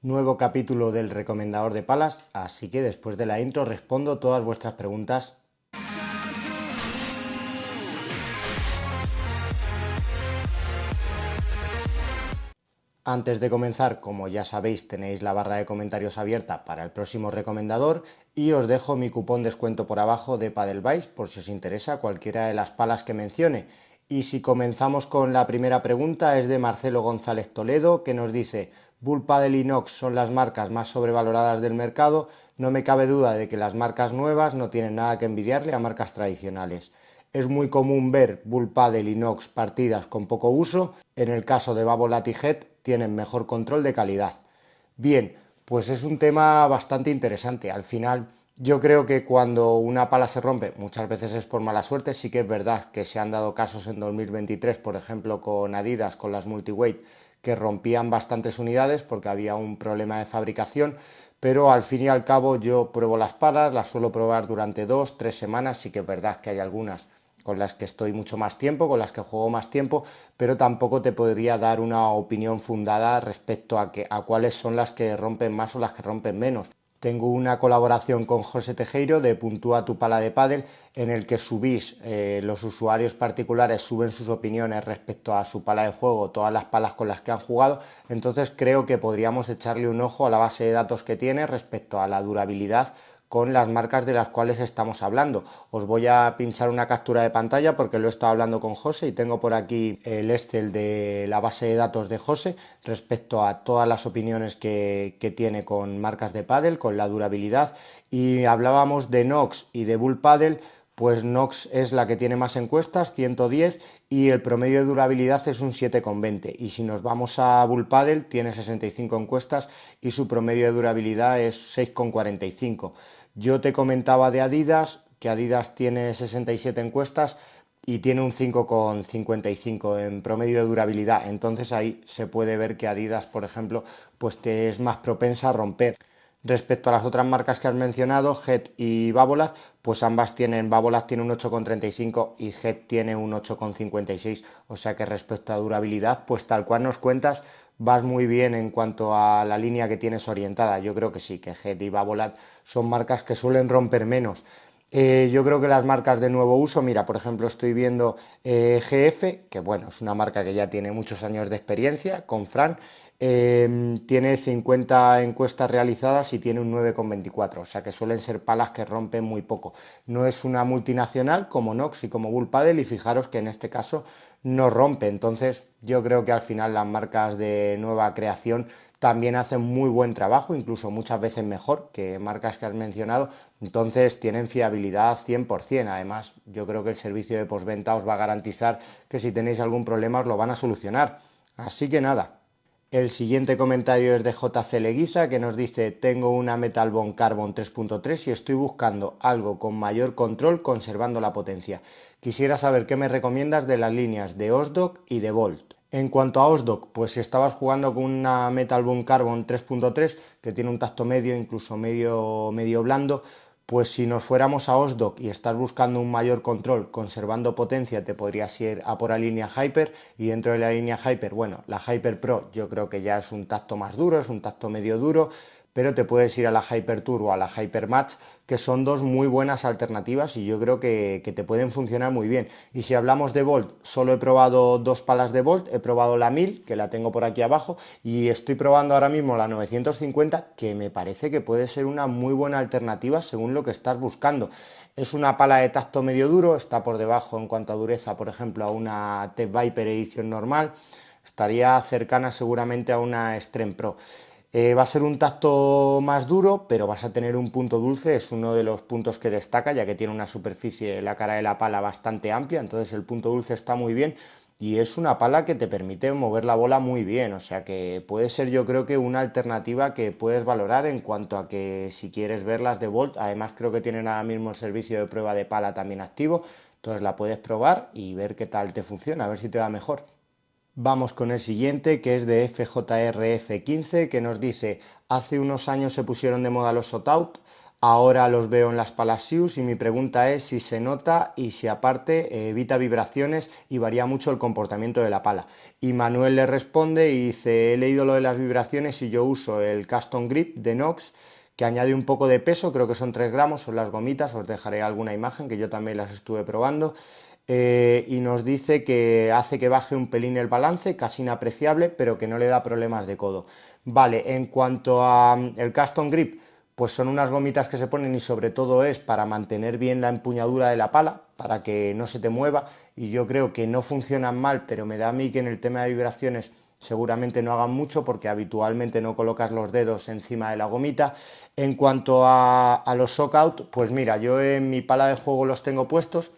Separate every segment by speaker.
Speaker 1: Nuevo capítulo del recomendador de palas, así que después de la intro respondo todas vuestras preguntas. Antes de comenzar, como ya sabéis, tenéis la barra de comentarios abierta para el próximo recomendador y os dejo mi cupón descuento por abajo de Padelbase por si os interesa cualquiera de las palas que mencione. Y si comenzamos con la primera pregunta, es de Marcelo González Toledo, que nos dice: Bull Padel y Nox son las marcas más sobrevaloradas del mercado. No me cabe duda de que las marcas nuevas no tienen nada que envidiarle a marcas tradicionales. Es muy común ver Bull Padel y Nox partidas con poco uso. En el caso de Babolat y Head tienen mejor control de calidad. Bien, pues es un tema bastante interesante. Al final, yo creo que cuando una pala se rompe, muchas veces es por mala suerte. Sí que es verdad que se han dado casos en 2023, por ejemplo, con Adidas, con las multiweight, que rompían bastantes unidades porque había un problema de fabricación, pero al fin y al cabo yo pruebo las palas, las suelo probar durante 2 o 3 semanas. Sí que es verdad que hay algunas con las que estoy mucho más tiempo, con las que juego más tiempo, pero tampoco te podría dar una opinión fundada respecto a cuáles son las que rompen más o las que rompen menos. Tengo una colaboración con José Tejero de Puntúa tu pala de pádel, en el que los usuarios particulares suben sus opiniones respecto a su pala de juego, todas las palas con las que han jugado. Entonces creo que podríamos echarle un ojo a la base de datos que tiene respecto a la durabilidad con las marcas de las cuales estamos hablando. Os voy a pinchar una captura de pantalla porque lo he estado hablando con José y tengo por aquí el Excel de la base de datos de José respecto a todas las opiniones que tiene con marcas de pádel, con la durabilidad. Y hablábamos de Nox y de Bull Padel. Pues Nox es la que tiene más encuestas, 110, y el promedio de durabilidad es un 7,20. Y si nos vamos a Bull Padel, tiene 65 encuestas y su promedio de durabilidad es 6,45. Yo te comentaba de Adidas, que Adidas tiene 67 encuestas y tiene un 5,55 en promedio de durabilidad. Entonces ahí se puede ver que Adidas, por ejemplo, pues te es más propensa a romper. Respecto a las otras marcas que has mencionado, Head y Babolat, pues ambas tienen, Babolat tiene un 8,35 y Head tiene un 8,56, o sea que respecto a durabilidad, pues tal cual nos cuentas, vas muy bien en cuanto a la línea que tienes orientada. Yo creo que sí, que Head y Babolat son marcas que suelen romper menos. Yo creo que las marcas de nuevo uso, mira, por ejemplo, estoy viendo GF, que bueno, es una marca que ya tiene muchos años de experiencia, con Fran, tiene 50 encuestas realizadas y tiene un 9,24, o sea que suelen ser palas que rompen muy poco. No es una multinacional como Nox y como Bull Padel, y fijaros que en este caso no rompe. Entonces yo creo que al final las marcas de nueva creación también hacen muy buen trabajo, incluso muchas veces mejor que marcas que has mencionado. Entonces tienen fiabilidad 100%. Además, yo creo que el servicio de postventa os va a garantizar que si tenéis algún problema os lo van a solucionar. Así que nada. El siguiente comentario es de JC Leguiza, que nos dice: tengo una Metal Bond Carbon 3.3 y estoy buscando algo con mayor control conservando la potencia. Quisiera saber qué me recomiendas de las líneas de Osdok y de Volt. En cuanto a Osdok, pues si estabas jugando con una Metal Bond Carbon 3.3 que tiene un tacto medio, incluso medio blando, pues si nos fuéramos a Osdok y estás buscando un mayor control conservando potencia, te podrías ir a por la línea Hyper, y dentro de la línea Hyper, bueno, la Hyper Pro yo creo que ya es un tacto más duro, es un tacto medio duro, pero te puedes ir a la Hyper Tour o a la Hyper Match, que son dos muy buenas alternativas y yo creo que te pueden funcionar muy bien. Y si hablamos de Volt, solo he probado dos palas de Volt, he probado la 1000, que la tengo por aquí abajo, y estoy probando ahora mismo la 950, que me parece que puede ser una muy buena alternativa según lo que estás buscando. Es una pala de tacto medio duro, está por debajo en cuanto a dureza, por ejemplo, a una Tech Viper edición normal, estaría cercana seguramente a una Extreme Pro. Va a ser un tacto más duro, pero vas a tener un punto dulce, es uno de los puntos que destaca, ya que tiene una superficie, la cara de la pala, bastante amplia, entonces el punto dulce está muy bien y es una pala que te permite mover la bola muy bien, o sea que puede ser, yo creo que una alternativa que puedes valorar en cuanto a que si quieres ver las de Volt. Además creo que tienen ahora mismo el servicio de prueba de pala también activo, entonces la puedes probar y ver qué tal te funciona, a ver si te va mejor. Vamos con el siguiente, que es de FJRF15, que nos dice: hace unos años se pusieron de moda los shot-out, Ahora los veo en las palas Sius y mi pregunta es si se nota y si aparte evita vibraciones y varía mucho el comportamiento de la pala. Y Manuel le responde y dice, he leído lo de las vibraciones y yo uso el Custom Grip de Nox, que añade un poco de peso, creo que son 3 gramos, son las gomitas, os dejaré alguna imagen que yo también las estuve probando. Y nos dice que hace que baje un pelín el balance, casi inapreciable, pero que no le da problemas de codo. Vale, en cuanto a el Custom Grip, pues son unas gomitas que se ponen y sobre todo es para mantener bien la empuñadura de la pala, para que no se te mueva, y yo creo que no funcionan mal, pero me da a mí que en el tema de vibraciones seguramente no hagan mucho porque habitualmente no colocas los dedos encima de la gomita. En cuanto a los shockout, pues mira, yo en mi pala de juego los tengo puestos.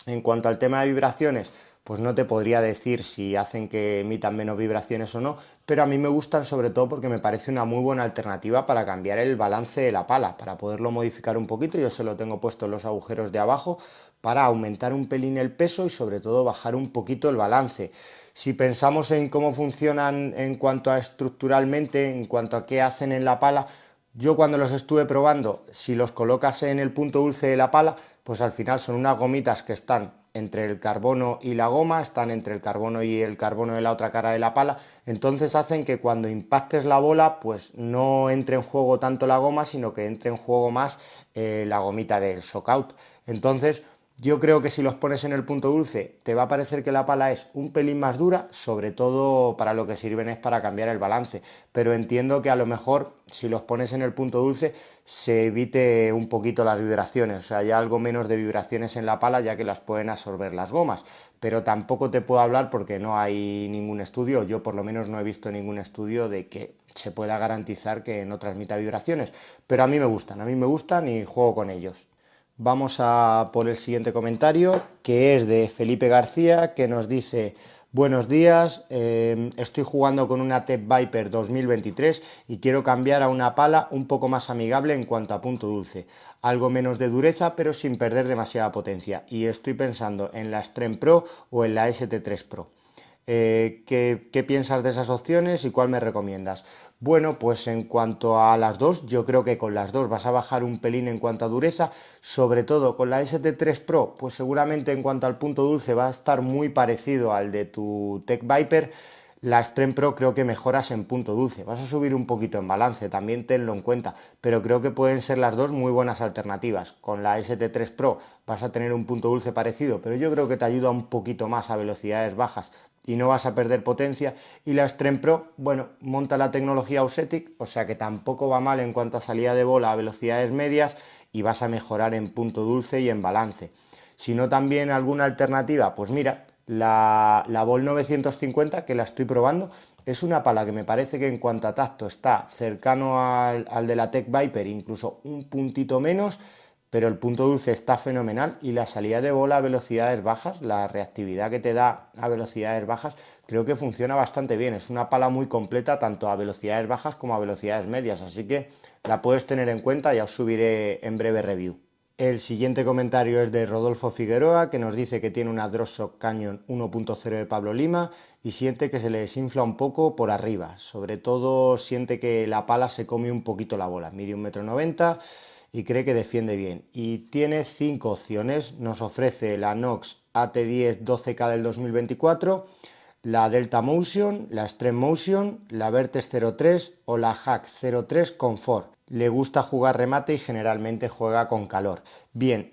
Speaker 1: En cuanto al tema de vibraciones, pues no te podría decir si hacen que emitan menos vibraciones o no, pero a mí me gustan sobre todo porque me parece una muy buena alternativa para cambiar el balance de la pala, para poderlo modificar un poquito. Yo se lo tengo puesto en los agujeros de abajo para aumentar un pelín el peso y sobre todo bajar un poquito el balance. Si pensamos en cómo funcionan en cuanto a estructuralmente, en cuanto a qué hacen en la pala, yo cuando los estuve probando, si los colocas en el punto dulce de la pala, pues al final son unas gomitas que están entre el carbono y la goma, están entre el carbono y el carbono de la otra cara de la pala, entonces hacen que cuando impactes la bola, pues no entre en juego tanto la goma, sino que entre en juego más la gomita del shockout. Entonces, yo creo que si los pones en el punto dulce te va a parecer que la pala es un pelín más dura, sobre todo para lo que sirven es para cambiar el balance, pero entiendo que a lo mejor si los pones en el punto dulce se evite un poquito las vibraciones, o sea, hay algo menos de vibraciones en la pala ya que las pueden absorber las gomas, pero tampoco te puedo hablar porque no hay ningún estudio, yo por lo menos no he visto ningún estudio de que se pueda garantizar que no transmita vibraciones, pero a mí me gustan y juego con ellos. Vamos a por el siguiente comentario, que es de Felipe García, que nos dice: buenos días, estoy jugando con una Tech Viper 2023 y quiero cambiar a una pala un poco más amigable en cuanto a punto dulce, algo menos de dureza pero sin perder demasiada potencia, y estoy pensando en la Extreme Pro o en la ST3 Pro. ¿Qué piensas de esas opciones y cuál me recomiendas? Bueno, pues en cuanto a las dos, yo creo que con las dos vas a bajar un pelín en cuanto a dureza, sobre todo con la ST3 Pro, pues seguramente en cuanto al punto dulce va a estar muy parecido al de tu Tech Viper. La Extreme Pro creo que mejoras en punto dulce, vas a subir un poquito en balance, también tenlo en cuenta, pero creo que pueden ser las dos muy buenas alternativas. Con la ST3 Pro vas a tener un punto dulce parecido, pero yo creo que te ayuda un poquito más a velocidades bajas y no vas a perder potencia. Y la Extreme Pro, bueno, monta la tecnología Ausetic, o sea que tampoco va mal en cuanto a salida de bola a velocidades medias y vas a mejorar en punto dulce y en balance. Si no, también alguna alternativa, pues mira, la Ball 950, que la estoy probando, es una pala que me parece que en cuanto a tacto está cercano al de la Tech Viper, incluso un puntito menos, pero el punto dulce está fenomenal y la salida de bola a velocidades bajas, la reactividad que te da a velocidades bajas, creo que funciona bastante bien. Es una pala muy completa tanto a velocidades bajas como a velocidades medias, así que la puedes tener en cuenta, ya os subiré en breve review. El siguiente comentario es de Rodolfo Figueroa, que nos dice que tiene una DropShock Canyon 1.0 de Pablo Lima y siente que se le desinfla un poco por arriba. Sobre todo siente que la pala se come un poquito la bola. Mide 1,90 m y cree que defiende bien. Y tiene 5 opciones. Nos ofrece la Nox AT10 12K del 2024, la Delta Motion, la Extreme Motion, la Vertex 03 o la Hack 03 Comfort. Le gusta jugar remate y generalmente juega con calor. Bien,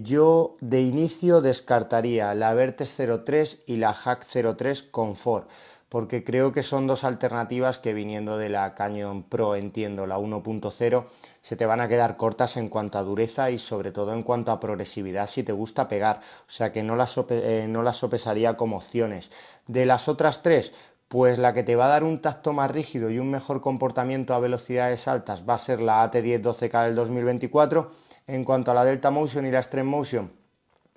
Speaker 1: yo de inicio descartaría la Vertex 03 y la Hack 03 Comfort, porque creo que son dos alternativas que, viniendo de la Canyon Pro, entiendo, la 1.0, se te van a quedar cortas en cuanto a dureza y sobre todo en cuanto a progresividad si te gusta pegar, o sea que no las sopesaría como opciones. De las otras tres, pues la que te va a dar un tacto más rígido y un mejor comportamiento a velocidades altas va a ser la AT10 12K del 2024. En cuanto a la Delta Motion y la Extreme Motion,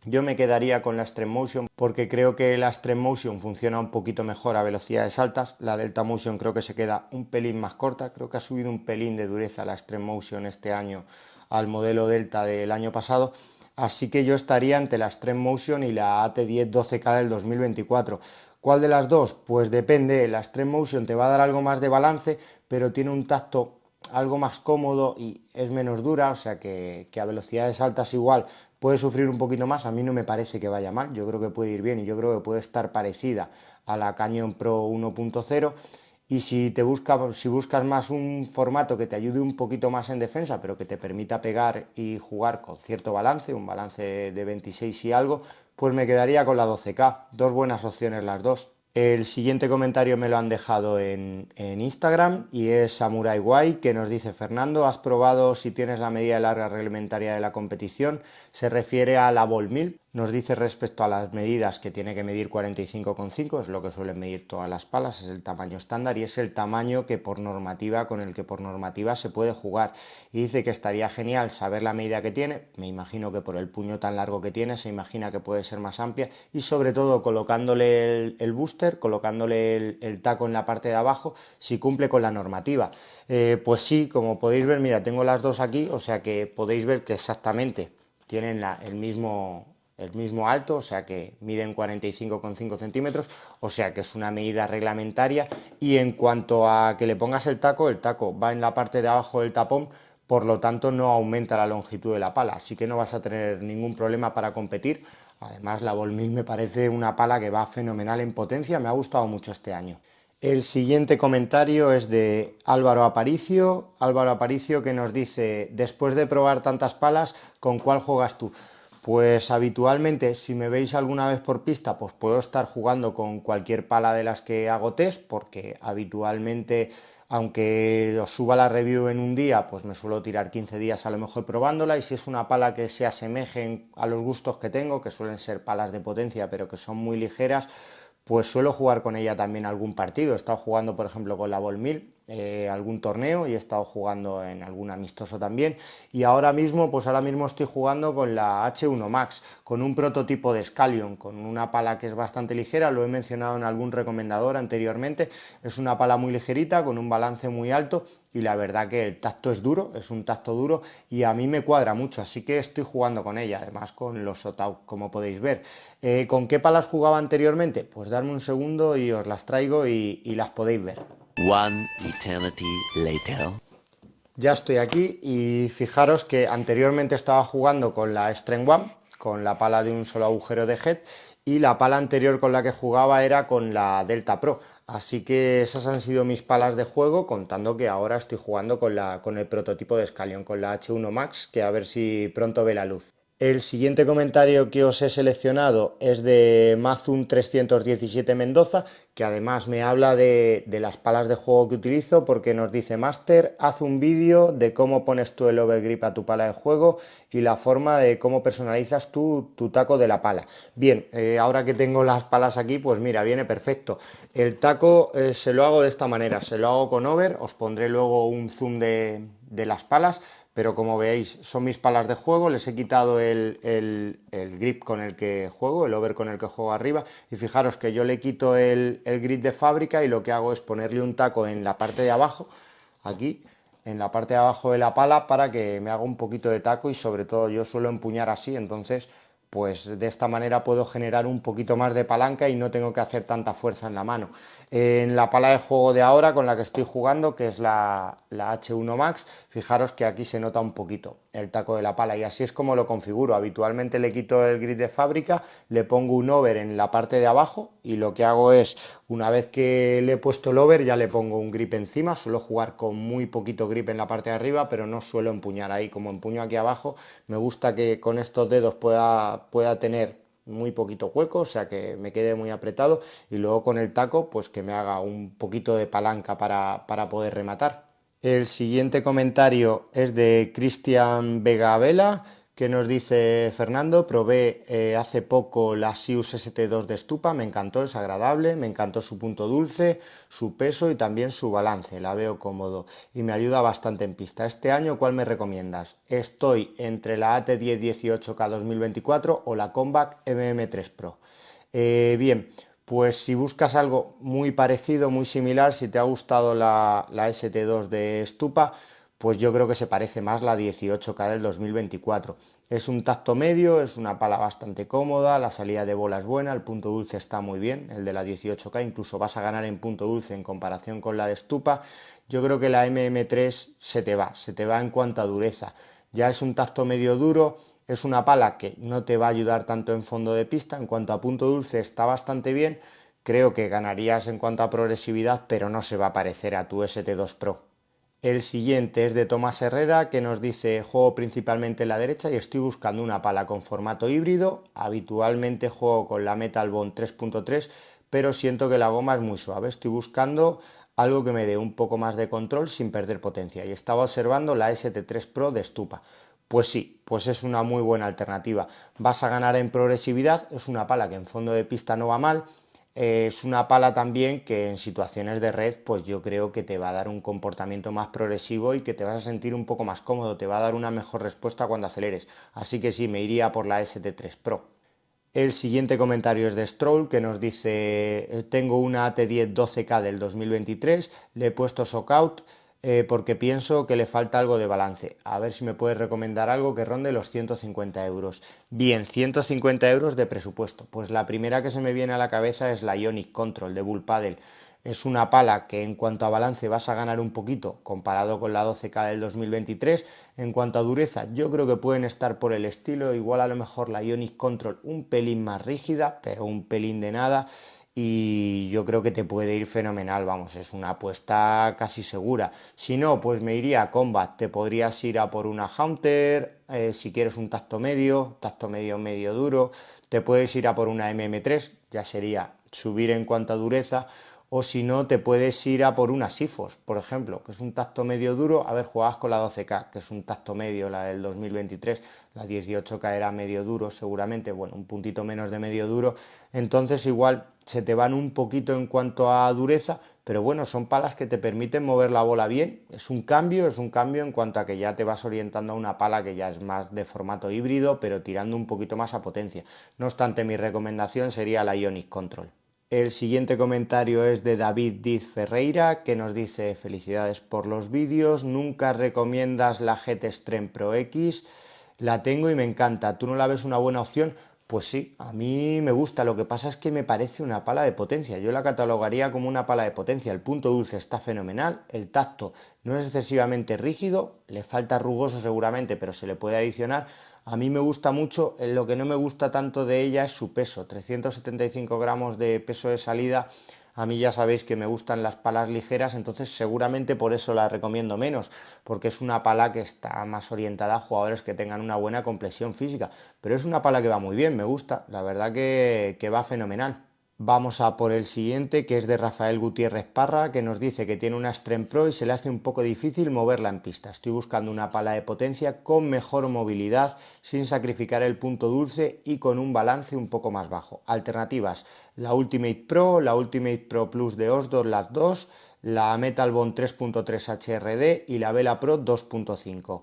Speaker 1: yo me quedaría con la Extreme Motion porque creo que la Extreme Motion funciona un poquito mejor a velocidades altas. La Delta Motion creo que se queda un pelín más corta, creo que ha subido un pelín de dureza la Extreme Motion este año al modelo Delta del año pasado. Así que yo estaría entre la Extreme Motion y la AT10 12K del 2024. ¿Cuál de las dos? Pues depende. La Extreme Motion te va a dar algo más de balance, pero tiene un tacto algo más cómodo y es menos dura, o sea que a velocidades altas igual puede sufrir un poquito más. A mí no me parece que vaya mal, yo creo que puede ir bien y yo creo que puede estar parecida a la Canyon Pro 1.0. Y si buscas más un formato que te ayude un poquito más en defensa, pero que te permita pegar y jugar con cierto balance, un balance de 26 y algo, pues me quedaría con la 12K. Dos buenas opciones las dos. El siguiente comentario me lo han dejado en Instagram y es Samurai Guay, que nos dice: Fernando, ¿has probado si tienes la medida de larga reglamentaria de la competición? Se refiere a la Ball 1000. Nos dice respecto a las medidas que tiene que medir 45,5, es lo que suelen medir todas las palas, es el tamaño estándar y es el tamaño que por normativa, con el que por normativa se puede jugar. Y dice que estaría genial saber la medida que tiene, me imagino que por el puño tan largo que tiene, se imagina que puede ser más amplia y sobre todo colocándole el booster, colocándole el taco en la parte de abajo, si cumple con la normativa. Pues sí, como podéis ver, mira, tengo las dos aquí, o sea que podéis ver que exactamente tienen el mismo alto, o sea que miden 45,5 centímetros, o sea que es una medida reglamentaria. Y en cuanto a que le pongas el taco va en la parte de abajo del tapón, por lo tanto no aumenta la longitud de la pala, así que no vas a tener ningún problema para competir. Además, la Ball 1000 me parece una pala que va fenomenal en potencia, me ha gustado mucho este año. El siguiente comentario es de Álvaro Aparicio, que nos dice: después de probar tantas palas, ¿con cuál juegas tú? Pues habitualmente, si me veis alguna vez por pista, pues puedo estar jugando con cualquier pala de las que hago test, porque habitualmente, aunque os suba la review en un día, pues me suelo tirar 15 días a lo mejor probándola, y si es una pala que se asemeje a los gustos que tengo, que suelen ser palas de potencia pero que son muy ligeras, pues suelo jugar con ella también algún partido. He estado jugando, por ejemplo, con la Ball 1000, algún torneo, y he estado jugando en algún amistoso también. Y ahora mismo estoy jugando con la H1 Max, con un prototipo de Scallion, con una pala que es bastante ligera, lo he mencionado en algún recomendador anteriormente. Es una pala muy ligerita, con un balance muy alto, y la verdad que el tacto es duro, es un tacto duro y a mí me cuadra mucho, así que estoy jugando con ella, además con los Sotauk, como podéis ver. ¿Con qué palas jugaba anteriormente? Pues darme un segundo y os las traigo y las podéis ver.
Speaker 2: One eternity later.
Speaker 1: Ya estoy aquí y fijaros que anteriormente estaba jugando con la Strength One, con la pala de un solo agujero de head, y la pala anterior con la que jugaba era con la Delta Pro. Así que esas han sido mis palas de juego, contando que ahora estoy jugando con el prototipo de Scallion, con la H1 Max, que a ver si pronto ve la luz. El siguiente comentario que os he seleccionado es de Mazun 317 Mendoza, que además me habla de las palas de juego que utilizo, porque nos dice: Master, haz un vídeo de cómo pones tú el overgrip a tu pala de juego y la forma de cómo personalizas tu taco de la pala. Bien, ahora que tengo las palas aquí, pues mira, viene perfecto. El taco se lo hago de esta manera, se lo hago con over, os pondré luego un zoom de las palas. Pero como veis, son mis palas de juego, les he quitado el grip con el que juego, el over con el que juego arriba, y fijaros que yo le quito el grip de fábrica y lo que hago es ponerle un taco en la parte de abajo, aquí, en la parte de abajo de la pala, para que me haga un poquito de taco, y sobre todo yo suelo empuñar así, entonces pues de esta manera puedo generar un poquito más de palanca y no tengo que hacer tanta fuerza en la mano. En la pala de juego de ahora con la que estoy jugando, que es la H1 Max, fijaros que aquí se nota un poquito el taco de la pala, y así es como lo configuro. Habitualmente le quito el grip de fábrica, le pongo un over en la parte de abajo, y lo que hago es, una vez que le he puesto el over, ya le pongo un grip encima. Suelo jugar con muy poquito grip en la parte de arriba, pero no suelo empuñar ahí. Como empuño aquí abajo, me gusta que con estos dedos pueda tener muy poquito hueco, o sea que me quede muy apretado, y luego con el taco pues que me haga un poquito de palanca para poder rematar. El siguiente comentario es de Cristian Vega Vela, que nos dice: Fernando, probé hace poco la Sius ST2 de Stupa, me encantó, es agradable, me encantó su punto dulce, su peso y también su balance, la veo cómodo y me ayuda bastante en pista. Este año, ¿cuál me recomiendas? Estoy entre la AT10 18K 2024 o la Combat MM3 Pro. Bien, pues si buscas algo muy parecido, muy similar, si te ha gustado la ST2 de Stupa, pues yo creo que se parece más la 18K del 2024. Es un tacto medio, es una pala bastante cómoda, la salida de bola es buena, el punto dulce está muy bien, el de la 18K, incluso vas a ganar en punto dulce en comparación con la de Stupa. Yo creo que la MM3 se te va en cuanto a dureza. Ya es un tacto medio duro, es una pala que no te va a ayudar tanto en fondo de pista, en cuanto a punto dulce está bastante bien, creo que ganarías en cuanto a progresividad, pero no se va a parecer a tu ST2 Pro. El siguiente es de Tomás Herrera, que nos dice: juego principalmente en la derecha y estoy buscando una pala con formato híbrido. Habitualmente juego con la Metal Bond 3.3, pero siento que la goma es muy suave. Estoy buscando algo que me dé un poco más de control sin perder potencia. Y estaba observando la ST3 Pro de Stupa. Pues sí, pues es una muy buena alternativa. Vas a ganar en progresividad, es una pala que en fondo de pista no va mal. Es una pala también que en situaciones de red, pues yo creo que te va a dar un comportamiento más progresivo y que te vas a sentir un poco más cómodo, te va a dar una mejor respuesta cuando aceleres. Así que sí, me iría por la ST3 Pro. El siguiente comentario es de Stroll, que nos dice: tengo una AT10 12K del 2023, le he puesto shockout porque pienso que le falta algo de balance. A ver si me puedes recomendar algo que ronde los 150 euros. Bien, 150 euros de presupuesto. Pues la primera que se me viene a la cabeza es la Ionic Control de Bull Paddle. Es una pala que en cuanto a balance vas a ganar un poquito comparado con la 12K del 2023. En cuanto a dureza, yo creo que pueden estar por el estilo. Igual a lo mejor la Ionic Control un pelín más rígida, pero un pelín de nada. Y yo creo que te puede ir fenomenal, vamos, es una apuesta casi segura. Si no, pues me iría a Combat. Te podrías ir a por una Hunter, si quieres un tacto medio medio duro. Te puedes ir a por una MM3, ya sería subir en cuanto a dureza. O si no, te puedes ir a por una Sifos, por ejemplo, que es un tacto medio duro. A ver, jugabas con la 12K, que es un tacto medio, la del 2023. La 18K era medio duro, seguramente, bueno, un puntito menos de medio duro. Entonces igual se te van un poquito en cuanto a dureza, pero bueno, son palas que te permiten mover la bola bien. Es un cambio en cuanto a que ya te vas orientando a una pala que ya es más de formato híbrido, pero tirando un poquito más a potencia. No obstante, mi recomendación sería la Ionic Control. El siguiente comentario es de David Diz Ferreira, que nos dice: felicidades por los vídeos, nunca recomiendas la GT Extreme Pro X, la tengo y me encanta, ¿tú no la ves una buena opción? Pues sí, a mí me gusta, lo que pasa es que me parece una pala de potencia, yo la catalogaría como una pala de potencia. El punto dulce está fenomenal, el tacto no es excesivamente rígido, le falta rugoso seguramente, pero se le puede adicionar. A mí me gusta mucho, lo que no me gusta tanto de ella es su peso, 375 gramos de peso de salida. A mí ya sabéis que me gustan las palas ligeras, entonces seguramente por eso la recomiendo menos, porque es una pala que está más orientada a jugadores que tengan una buena complexión física, pero es una pala que va muy bien, me gusta, la verdad que va fenomenal. Vamos a por el siguiente, que es de Rafael Gutiérrez Parra, que nos dice que tiene una Extreme Pro y se le hace un poco difícil moverla en pista. Estoy buscando una pala de potencia con mejor movilidad, sin sacrificar el punto dulce y con un balance un poco más bajo. Alternativas: la Ultimate Pro, la Ultimate Pro Plus de Osdor, las dos, la Metal Bond 3.3 HRD y la Vela Pro 2.5.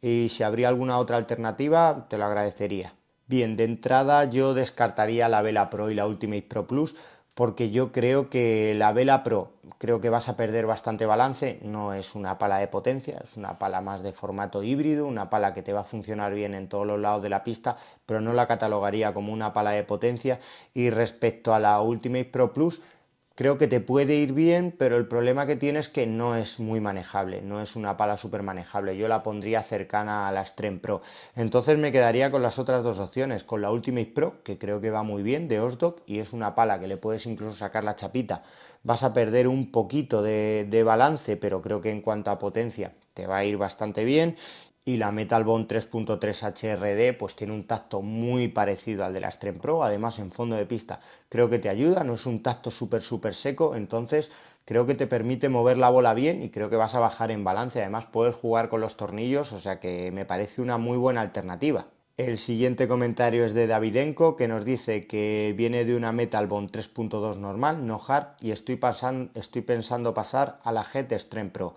Speaker 1: Y si habría alguna otra alternativa, te lo agradecería. Bien, de entrada yo descartaría la Vela Pro y la Ultimate Pro Plus, porque yo creo que la Vela Pro, creo que vas a perder bastante balance, no es una pala de potencia, es una pala más de formato híbrido, una pala que te va a funcionar bien en todos los lados de la pista, pero no la catalogaría como una pala de potencia. Y respecto a la Ultimate Pro Plus, creo que te puede ir bien, pero el problema que tiene es que no es muy manejable, no es una pala súper manejable. Yo la pondría cercana a la Extreme Pro. Entonces me quedaría con las otras dos opciones, con la Ultimate Pro, que creo que va muy bien, de Osdog, y es una pala que le puedes incluso sacar la chapita. Vas a perder un poquito de balance, pero creo que en cuanto a potencia te va a ir bastante bien. Y la Metal Bond 3.3 HRD pues tiene un tacto muy parecido al de la Extreme Pro, además en fondo de pista creo que te ayuda, no es un tacto súper seco, entonces creo que te permite mover la bola bien y creo que vas a bajar en balance, además puedes jugar con los tornillos, o sea que me parece una muy buena alternativa. El siguiente comentario es de Davidenko, que nos dice que viene de una Metal Bond 3.2 normal, no hard, y estoy pensando pasar a la GT Extreme Pro.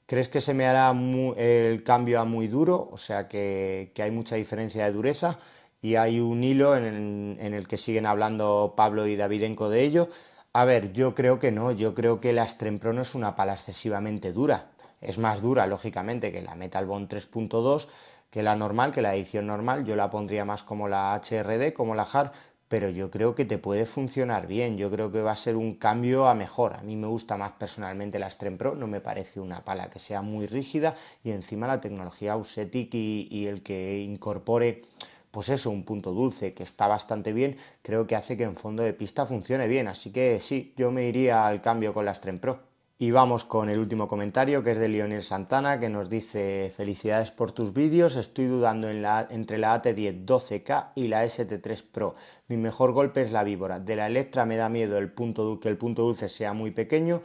Speaker 1: ¿Crees que se me hará el cambio a muy duro? O sea que hay mucha diferencia de dureza y hay un hilo en el que siguen hablando Pablo y Davidenko de ello. A ver, yo creo que no, yo creo que la Extreme Pro no es una pala excesivamente dura. Es más dura, lógicamente, que la Metal Bond 3.2, que la normal, que la edición normal. Yo la pondría más como la HRD, como la Hard, pero yo creo que te puede funcionar bien. Yo creo que va a ser un cambio a mejor. A mí me gusta más personalmente la Extreme Pro, no me parece una pala que sea muy rígida, y encima la tecnología Auxetic y el que incorpore pues eso, un punto dulce que está bastante bien, creo que hace que en fondo de pista funcione bien. Así que sí, yo me iría al cambio con la Extreme Pro. Y vamos con el último comentario, que es de Lionel Santana, que nos dice: felicidades por tus vídeos, estoy dudando entre la AT10 12K y la ST3 Pro. Mi mejor golpe es la víbora. De la Electra me da miedo que el punto dulce sea muy pequeño.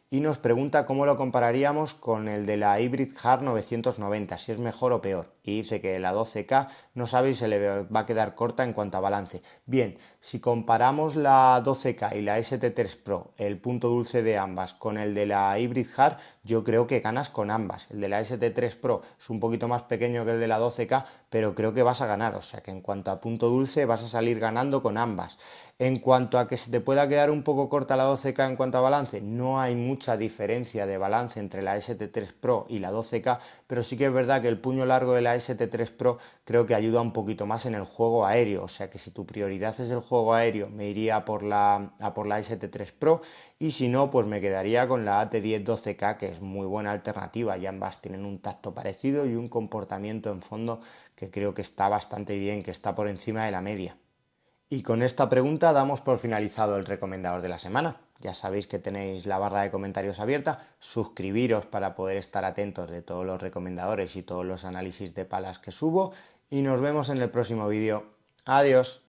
Speaker 1: Y nos pregunta cómo lo compararíamos con el de la Hybrid Hard 990, si es mejor o peor. Y dice que la 12K no sabe si se le va a quedar corta en cuanto a balance. Bien, si comparamos la 12K y la ST3 Pro, el punto dulce de ambas, con el de la Hybrid Hard, yo creo que ganas con ambas. El de la ST3 Pro es un poquito más pequeño que el de la 12K, pero creo que vas a ganar. O sea que en cuanto a punto dulce vas a salir ganando con ambas. En cuanto a que se te pueda quedar un poco corta la 12K en cuanto a balance, no hay mucha diferencia de balance entre la ST3 Pro y la 12K, pero sí que es verdad que el puño largo de la ST3 Pro creo que ayuda un poquito más en el juego aéreo. O sea que si tu prioridad es el juego aéreo, me iría a por la ST3 Pro, y si no, pues me quedaría con la AT10 12K, que es muy buena alternativa, y ambas tienen un tacto parecido y un comportamiento en fondo que creo que está bastante bien, que está por encima de la media. Y con esta pregunta damos por finalizado el recomendador de la semana. Ya sabéis que tenéis la barra de comentarios abierta, suscribiros para poder estar atentos de todos los recomendadores y todos los análisis de palas que subo, y nos vemos en el próximo vídeo. Adiós.